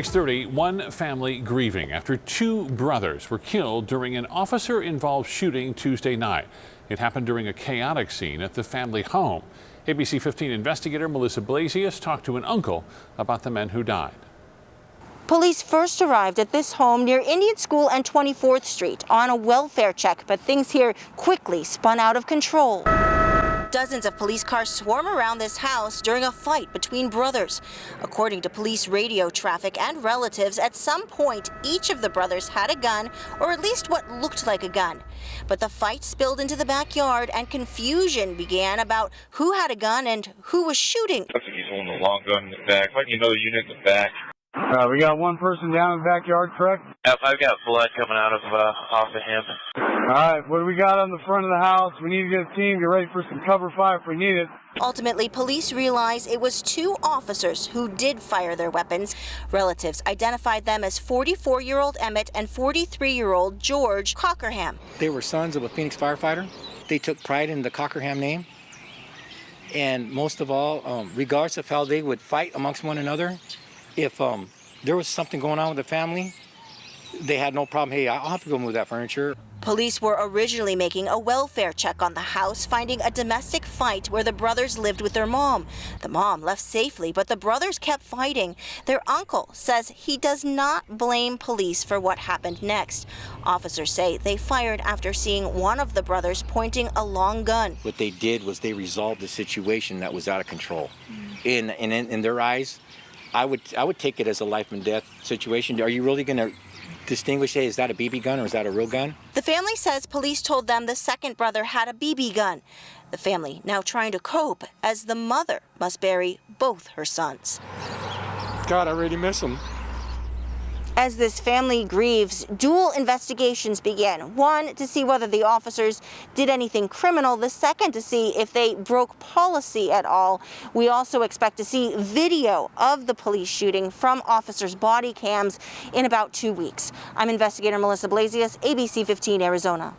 6:30, one family grieving after two brothers were killed during an officer-involved shooting Tuesday night. It happened during a chaotic scene at the family home. ABC 15 investigator Melissa Blasius talked to an uncle about the men who died. Police first arrived at this home near Indian School and 24th Street on a welfare check, but things here quickly spun out of control. Dozens of police cars swarm around this house during a fight between brothers. According to police radio traffic and relatives, at some point, each of the brothers had a gun, or at least what looked like a gun. But the fight spilled into the backyard and confusion began about who had a gun and who was shooting. I think he's holding a long gun in the back, like another unit in the back. We got one person down in the backyard, correct? Yep, I've got blood coming out of off of him. All right, what do we got on the front of the house? We need to get a team, get ready for some cover fire if we need it. Ultimately, police realized it was two officers who did fire their weapons. Relatives identified them as 44-year-old Emmett and 43-year-old George Cockerham. They were sons of a Phoenix firefighter. They took pride in the Cockerham name. And most of all, regardless of how they would fight amongst one another, if there was something going on with the family, they had no problem. Hey, I'll have to go move that furniture. Police were originally making a welfare check on the house, finding a domestic fight where the brothers lived with their mom. The mom left safely, but the brothers kept fighting. Their uncle says he does not blame police for what happened next. Officers say they fired after seeing one of the brothers pointing a long gun. What they did was they resolved the situation that was out of control. In their eyes, I would take it as a life and death situation. Are you really going to distinguish, hey, is that a BB gun or is that a real gun? The family says police told them the second brother had a BB gun. The family now trying to cope as the mother must bury both her sons. God, I really miss them. As this family grieves, dual investigations begin. One, to see whether the officers did anything criminal. The second, to see if they broke policy at all. We also expect to see video of the police shooting from officers' body cams in about 2 weeks. I'm investigator Melissa Blasius, ABC 15 Arizona.